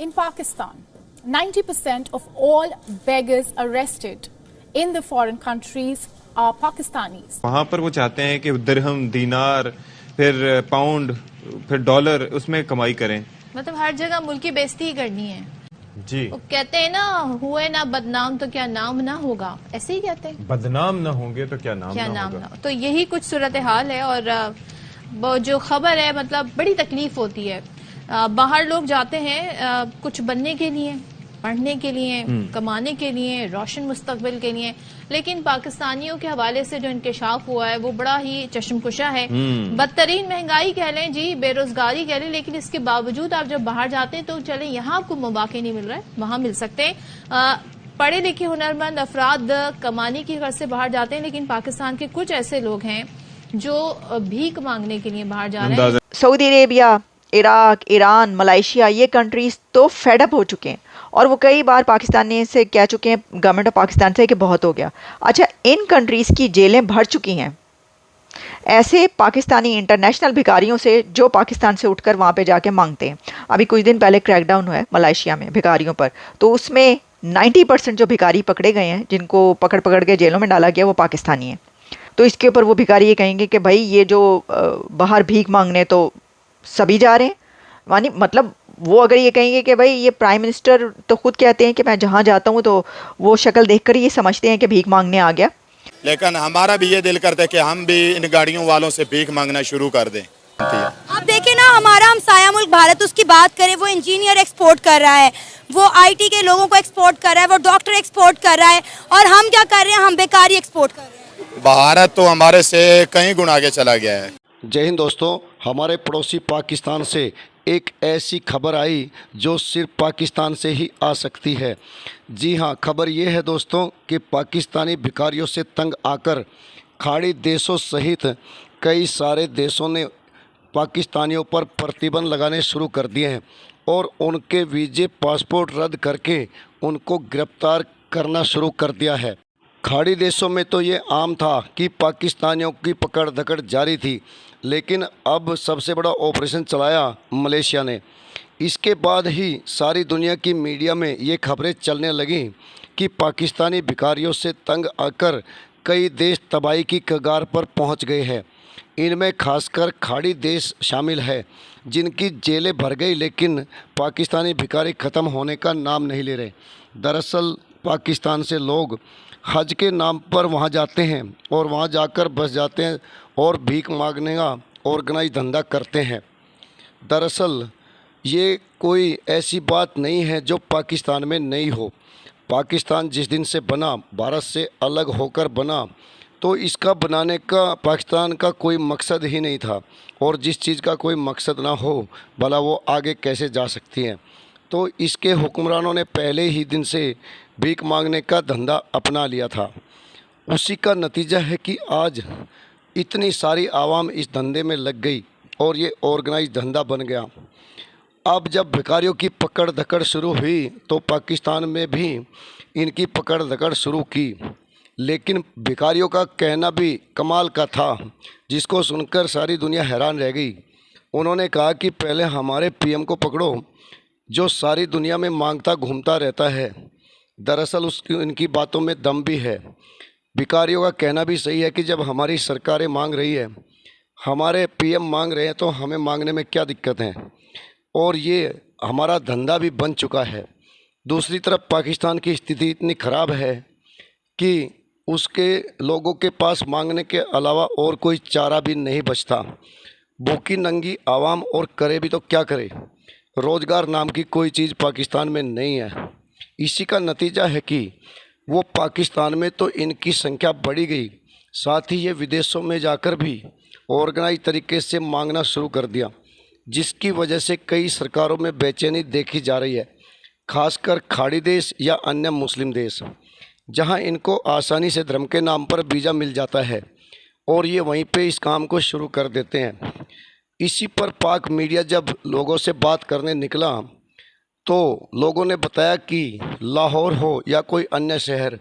In Pakistan, 90% of all beggars arrested in the foreign countries are Pakistanis. वहाँ पर वो चाहते हैं कि दिरहम, दीनार, फिर पाउंड, फिर डॉलर, उसमें कमाई करें। मतलब हर जगह मुल्क की बेइज्जती ही करनी है जी। वो कहते हैं ना, हुए ना बदनाम तो क्या नाम ना होगा, ऐसे ही कहते हैं। बदनाम ना होंगे तो क्या नाम ना होगा। तो यही कुछ सूरत हाल है। और वो जो खबर है, मतलब बड़ी तकलीफ होती है। बाहर लोग जाते हैं कुछ बनने के लिए, पढ़ने के लिए, कमाने के लिए, रोशन मुस्तकबिल के लिए, लेकिन पाकिस्तानियों के हवाले से जो इंकशाफ हुआ है वो बड़ा ही चश्मकुशा है। बदतरीन महंगाई कह लें जी, बेरोजगारी कह लें, लेकिन इसके बावजूद आप जब बाहर जाते हैं तो चले यहाँ आपको मौके नहीं मिल रहे, वहां मिल सकते हैं। पढ़े लिखे हुनरमंद अफराद कमाने की गर्ज से बाहर जाते हैं, लेकिन पाकिस्तान के कुछ ऐसे लोग हैं जो भीख मांगने के लिए बाहर जा रहे हैं। Saudi Arabia, Iraq, Iran, Malaysia, ये कंट्रीज तो फेडअप हो चुके हैं और वो कई बार पाकिस्तानी से कह चुके हैं, गवर्नमेंट ऑफ पाकिस्तान से, कि बहुत हो गया। अच्छा, इन कंट्रीज़ की जेलें भर चुकी हैं ऐसे पाकिस्तानी इंटरनेशनल भिखारियों से जो पाकिस्तान से उठकर वहाँ पे जाके मांगते हैं। अभी कुछ दिन पहले क्रैकडाउन हुआ है मलेशिया में भिखारियों पर, तो उसमें 90% जो भिखारी पकड़े गए हैं, जिनको पकड़ पकड़ के जेलों में डाला गया, वो पाकिस्तानी हैं। तो इसके ऊपर वो भिखारी ये कहेंगे कि भाई ये जो बाहर भीख मांगने तो सभी जा रहे हैं, मानी मतलब वो अगर ये कहेंगे कि भाई ये प्राइम मिनिस्टर तो खुद कहते हैं कि मैं जहाँ जाता हूँ तो वो शक्ल देखकर ये समझते हैं कि भीख मांगने आ गया। लेकिन हमारा भी ये दिल करता है कि हम भी इन गाड़ियों वालों से भीख मांगना शुरू कर दें। अब देखें ना, हमारा हमसाया मुल्क भारत, उसकी बात करें, वो इंजीनियर एक्सपोर्ट कर रहा है, वो आईटी के लोगों को एक्सपोर्ट कर रहा है, वो डॉक्टर एक्सपोर्ट कर रहा है, और हम क्या कर रहे हैं? हम बेकारी एक्सपोर्ट कर रहे हैं। भारत तो हमारे से कई गुना आगे चला गया है। जय हिंद दोस्तों, हमारे पड़ोसी पाकिस्तान से एक ऐसी खबर आई जो सिर्फ पाकिस्तान से ही आ सकती है। जी हाँ, खबर ये है दोस्तों कि पाकिस्तानी भिखारियों से तंग आकर खाड़ी देशों सहित कई सारे देशों ने पाकिस्तानियों पर प्रतिबंध लगाने शुरू कर दिए हैं और उनके वीज़े, पासपोर्ट रद्द करके उनको गिरफ्तार करना शुरू कर दिया है। खाड़ी देशों में तो ये आम था कि पाकिस्तानियों की पकड़ धकड़ जारी थी, लेकिन अब सबसे बड़ा ऑपरेशन चलाया मलेशिया ने। इसके बाद ही सारी दुनिया की मीडिया में ये खबरें चलने लगीं कि पाकिस्तानी भिखारियों से तंग आकर कई देश तबाही की कगार पर पहुंच गए हैं। इनमें खासकर खाड़ी देश शामिल है, जिनकी जेलें भर गई, लेकिन पाकिस्तानी भिखारी ख़त्म होने का नाम नहीं ले रहे। दरअसल पाकिस्तान से लोग हज के नाम पर वहाँ जाते हैं और वहाँ जाकर बस जाते हैं और भीख मांगने का ऑर्गेनाइज धंधा करते हैं। दरअसल ये कोई ऐसी बात नहीं है जो पाकिस्तान में नहीं हो। पाकिस्तान जिस दिन से बना, भारत से अलग होकर बना, तो इसका बनाने का पाकिस्तान का कोई मकसद ही नहीं था, और जिस चीज़ का कोई मकसद ना हो भला वो आगे कैसे जा सकती है। तो इसके हुक्मरानों ने पहले ही दिन से भीख मांगने का धंधा अपना लिया था। उसी का नतीजा है कि आज इतनी सारी आवाम इस धंधे में लग गई और ये ऑर्गेनाइज धंधा बन गया। अब जब भिखारियों की पकड़ धकड़ शुरू हुई तो पाकिस्तान में भी इनकी पकड़ धकड़ शुरू की, लेकिन भिखारियों का कहना भी कमाल का था, जिसको सुनकर सारी दुनिया हैरान रह गई। उन्होंने कहा कि पहले हमारे पीएम को पकड़ो जो सारी दुनिया में मांगता घूमता रहता है। दरअसल इनकी बातों में दम भी है। भिखारियों का कहना भी सही है कि जब हमारी सरकारें मांग रही है, हमारे पीएम मांग रहे हैं, तो हमें मांगने में क्या दिक्कत है, और ये हमारा धंधा भी बन चुका है। दूसरी तरफ पाकिस्तान की स्थिति इतनी ख़राब है कि उसके लोगों के पास मांगने के अलावा और कोई चारा भी नहीं बचता। भूखी नंगी आवाम और करे भी तो क्या करे, रोज़गार नाम की कोई चीज़ पाकिस्तान में नहीं है। इसी का नतीजा है कि वो पाकिस्तान में तो इनकी संख्या बढ़ी गई, साथ ही ये विदेशों में जाकर भी ऑर्गेनाइज तरीके से मांगना शुरू कर दिया, जिसकी वजह से कई सरकारों में बेचैनी देखी जा रही है, खासकर खाड़ी देश या अन्य मुस्लिम देश, जहां इनको आसानी से धर्म के नाम पर वीज़ा मिल जाता है और ये वहीं पे इस काम को शुरू कर देते हैं। इसी पर पाक मीडिया जब लोगों से बात करने निकला तो लोगों ने बताया कि लाहौर हो या कोई अन्य शहर,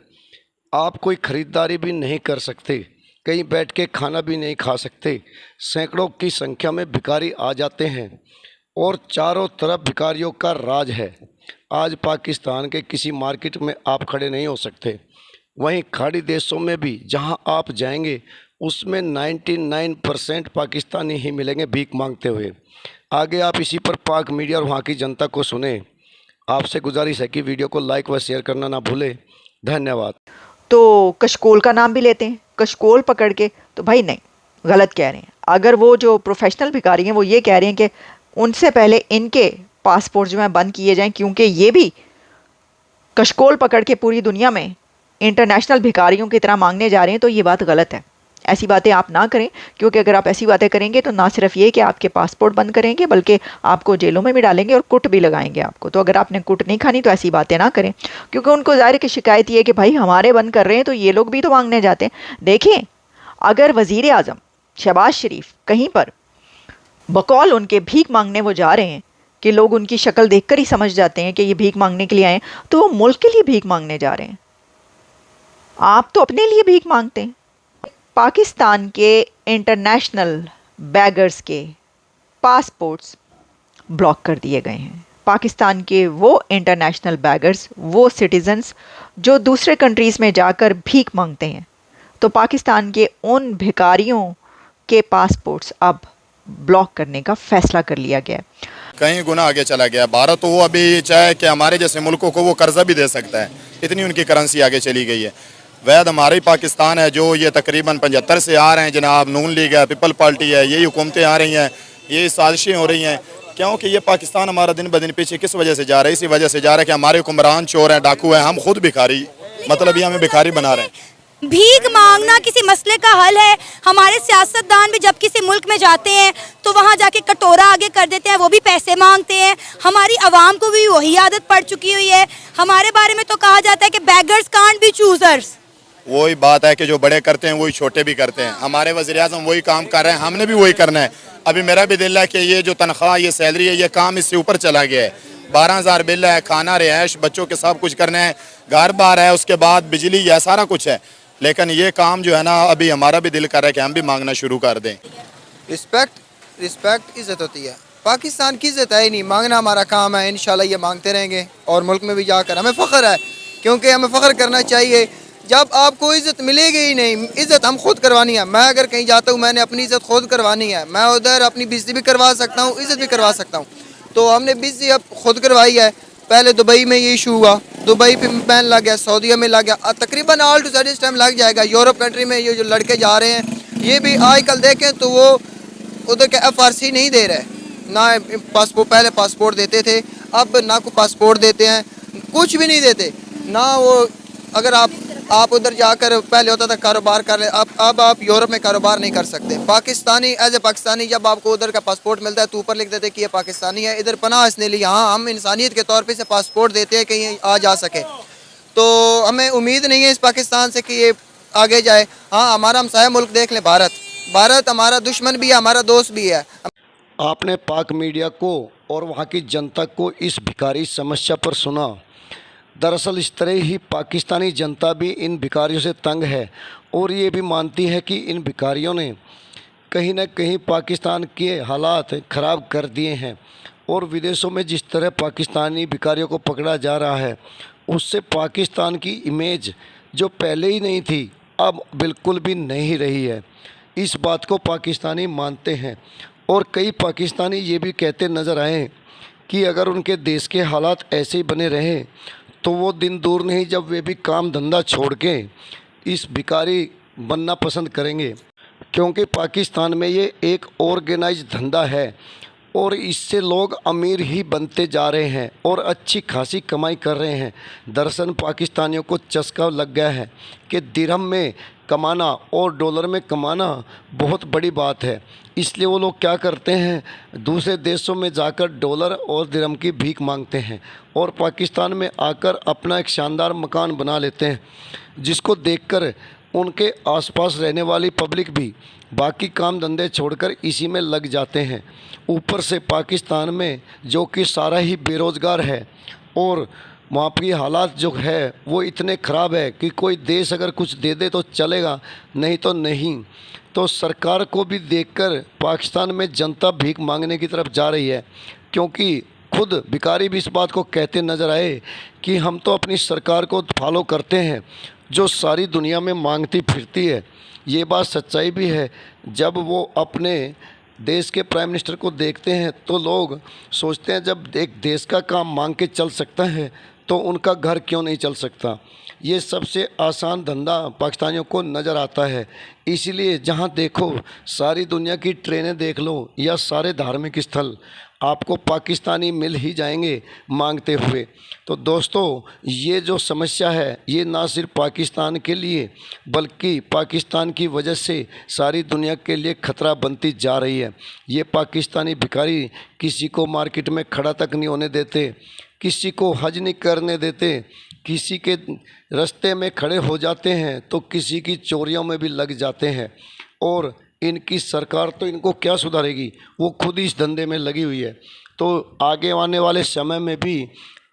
आप कोई ख़रीदारी भी नहीं कर सकते, कहीं बैठ के खाना भी नहीं खा सकते। सैकड़ों की संख्या में भिखारी आ जाते हैं और चारों तरफ भिखारियों का राज है। आज पाकिस्तान के किसी मार्केट में आप खड़े नहीं हो सकते। वहीं खाड़ी देशों में भी जहां आप जाएंगे उसमें 99% पाकिस्तानी ही मिलेंगे भीख मांगते हुए। आगे आप इसी पर पाक मीडिया और वहाँ की जनता को सुने। आपसे गुजारिश है कि वीडियो को लाइक व शेयर करना ना भूलें। धन्यवाद। तो कशकोल का नाम भी लेते हैं, कशकोल पकड़ के, तो भाई नहीं, गलत कह रहे हैं। अगर वो जो प्रोफेशनल भिखारी हैं वो ये कह रहे हैं कि उनसे पहले इनके पासपोर्ट जो हैं बंद किए जाएं, क्योंकि ये भी कशकोल पकड़ के पूरी दुनिया में इंटरनेशनल भिखारियों की तरह मांगने जा रहे हैं, तो ये बात गलत है। ऐसी बातें आप ना करें, क्योंकि अगर आप ऐसी बातें करेंगे तो ना सिर्फ ये कि आपके पासपोर्ट बंद करेंगे बल्कि आपको जेलों में भी डालेंगे और कुट भी लगाएंगे आपको। तो अगर आपने कुट नहीं खानी तो ऐसी बातें ना करें, क्योंकि उनको ज़ाहिर की शिकायत ये है कि भाई हमारे बंद कर रहे हैं तो ये लोग भी तो मांगने जाते हैं। देखें, अगर वज़ीर आज़म शहबाज शरीफ कहीं पर बकौल उनके भीख मांगने वो जा रहे हैं कि लोग उनकी शक्ल देखकर ही समझ जाते हैं कि ये भीख मांगने के लिए आए, तो वो मुल्क के लिए भीख मांगने जा रहे हैं। आप तो अपने लिए भीख मांगते हैं। पाकिस्तान के इंटरनेशनल बैगर्स के पासपोर्ट्स ब्लॉक कर दिए गए हैं। पाकिस्तान के वो इंटरनेशनल बैगर्स, वो सिटीजन्स जो दूसरे कंट्रीज़ में जाकर भीख मांगते हैं, तो पाकिस्तान के उन भिखारियों के पासपोर्ट्स अब ब्लॉक करने का फैसला कर लिया गया है। कहीं गुना आगे चला गया भारत। तो वो अभी चाहे कि हमारे जैसे मुल्कों को वो कर्जा भी दे सकता है, इतनी उनकी करेंसी आगे चली गई है। वैद हमारा ही पाकिस्तान है जो ये तकरीबन 75 से आ रहे हैं जनाब। नून लीग है, पीपल पार्टी है, यही हुकूमतें आ रही हैं, यही साजिशें हो रही हैं। क्योंकि ये पाकिस्तान हमारा दिन ब दिन पीछे किस वजह से जा रहा है? इसी वजह से जा रहा है कि हमारे हुक्मरान चोर हैं, डाकू हैं, हम खुद भिखारी, मतलब ये हमें भिखारी बना रहे हैं। भीख मांगना किसी मसले का हल है? हमारे सियासतदान भी जब किसी मुल्क में जाते हैं तो वहाँ जाके कटोरा आगे कर देते हैं, वो भी पैसे मांगते हैं। हमारी आवाम को भी वही आदत पड़ चुकी हुई है। हमारे बारे में तो कहा जाता है कि बेगर्स कांट बी चूजर्स। वही बात है कि जो बड़े करते हैं वही छोटे भी करते हैं। हमारे वज़ीर आज़म वही काम कर रहे हैं, हमने भी वही करना है। अभी मेरा भी दिल है कि ये जो तनख्वाह, ये सैलरी है, ये काम इससे ऊपर चला गया है। 12,000 बिल है, खाना, रिहाइश, बच्चों के सब कुछ करना है, घर बार है, उसके बाद बिजली है, सारा कुछ है। लेकिन ये काम जो है ना, अभी हमारा भी दिल कर रहा है कि हम भी मांगना शुरू कर दें। रिस्पेक्ट इज़्ज़त होती है। पाकिस्तान की इज़्ज़त है ही नहीं, मांगना हमारा काम है। इंशाल्लाह ये मांगते रहेंगे और मुल्क में भी जाकर हमें फ़ख्र है, क्योंकि हमें फ़ख्र करना चाहिए। जब आपको इज़्ज़त मिलेगी ही नहीं, इज़्ज़त हम खुद करवानी है। मैं अगर कहीं जाता हूँ, मैंने अपनी इज़्ज़त खुद करवानी है। मैं उधर अपनी बेइज्जती भी करवा सकता हूँ, इज़्ज़त भी करवा सकता हूँ। तो हमने बेइज्जती अब खुद करवाई है। पहले दुबई में ये इशू हुआ, दुबई पे बैन लग गया, सऊदीया में लग गया, तकरीबन ऑल टू साइड इस टाइम लग जाएगा। यूरोप कंट्री में ये जो लड़के जा रहे हैं, ये भी आजकल देखें तो वो उधर के FRC नहीं दे रहे, ना पासपोर्ट। पहले पासपोर्ट देते थे, अब ना को पासपोर्ट देते हैं, कुछ भी नहीं देते ना वो। अगर आप उधर जाकर, पहले होता था कारोबार कर ले, अब आप यूरोप में कारोबार नहीं कर सकते। पाकिस्तानी एज ए पाकिस्तानी जब आपको उधर का पासपोर्ट मिलता है तो ऊपर लिख देते कि ये पाकिस्तानी है, इधर पनाह इसने ली। हाँ, हम इंसानियत के तौर पे से पासपोर्ट देते हैं कहीं आ जा सके। तो हमें उम्मीद नहीं है इस पाकिस्तान से कि ये आगे जाए। हाँ, हमारा हमसाया मुल्क देख लें, भारत हमारा दुश्मन भी है, हमारा दोस्त भी है। आपने पाक मीडिया को और वहाँ की जनता को इस भिखारी समस्या पर सुना। दरअसल इस तरह ही पाकिस्तानी जनता भी इन भिखारियों से तंग है और ये भी मानती है कि इन भिखारियों ने कहीं न कहीं पाकिस्तान के हालात ख़राब कर दिए हैं। और विदेशों में जिस तरह पाकिस्तानी भिखारियों को पकड़ा जा रहा है, उससे पाकिस्तान की इमेज जो पहले ही नहीं थी, अब बिल्कुल भी नहीं रही है। इस बात को पाकिस्तानी मानते हैं और कई पाकिस्तानी ये भी कहते नज़र आए कि अगर उनके देश के हालात ऐसे ही बने रहे तो वो दिन दूर नहीं जब वे भी काम धंधा छोड़ के इस भिखारी बनना पसंद करेंगे, क्योंकि पाकिस्तान में ये एक ऑर्गेनाइज धंधा है और इससे लोग अमीर ही बनते जा रहे हैं और अच्छी खासी कमाई कर रहे हैं। दरअसल पाकिस्तानियों को चस्का लग गया है कि दिरहम में कमाना और डॉलर में कमाना बहुत बड़ी बात है, इसलिए वो लोग क्या करते हैं, दूसरे देशों में जाकर डॉलर और दिरहम की भीख मांगते हैं और पाकिस्तान में आकर अपना एक शानदार मकान बना लेते हैं, जिसको देखकर उनके आसपास रहने वाली पब्लिक भी बाकी काम धंधे छोड़कर इसी में लग जाते हैं। ऊपर से पाकिस्तान में जो कि सारा ही बेरोज़गार है और वहाँ की हालात जो है वो इतने ख़राब है कि कोई देश अगर कुछ दे दे तो चलेगा, नहीं तो नहीं। तो सरकार को भी देखकर पाकिस्तान में जनता भीख मांगने की तरफ जा रही है। क्योंकि खुद भिखारी भी इस बात को कहते नज़र आए कि हम तो अपनी सरकार को फॉलो करते हैं जो सारी दुनिया में मांगती फिरती है। ये बात सच्चाई भी है। जब वो अपने देश के प्राइम मिनिस्टर को देखते हैं तो लोग सोचते हैं जब एक देश का काम मांग के चल सकता है तो उनका घर क्यों नहीं चल सकता। ये सबसे आसान धंधा पाकिस्तानियों को नज़र आता है। इसलिए जहाँ देखो सारी दुनिया की ट्रेनें देख लो या सारे धार्मिक स्थल आपको पाकिस्तानी मिल ही जाएंगे मांगते हुए। तो दोस्तों, ये जो समस्या है ये ना सिर्फ पाकिस्तान के लिए बल्कि पाकिस्तान की वजह से सारी दुनिया के लिए ख़तरा बनती जा रही है। ये पाकिस्तानी भिखारी किसी को मार्केट में खड़ा तक नहीं होने देते, किसी को हज नहीं करने देते, किसी के रास्ते में खड़े हो जाते हैं तो किसी की चोरियों में भी लग जाते हैं। और इनकी सरकार तो इनको क्या सुधारेगी, वो खुद ही इस धंधे में लगी हुई है। तो आगे आने वाले समय में भी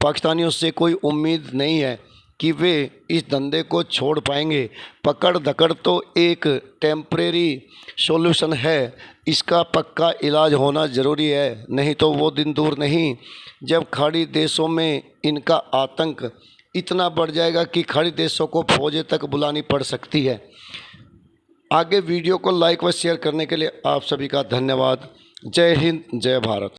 पाकिस्तानियों से कोई उम्मीद नहीं है कि वे इस धंधे को छोड़ पाएंगे। पकड़ धकड़ तो एक टेम्परेरी सॉल्यूशन है, इसका पक्का इलाज होना ज़रूरी है। नहीं तो वो दिन दूर नहीं जब खाड़ी देशों में इनका आतंक इतना बढ़ जाएगा कि खाड़ी देशों को फौजें तक बुलानी पड़ सकती है। आगे वीडियो को लाइक व शेयर करने के लिए आप सभी का धन्यवाद। जय हिंद, जय भारत।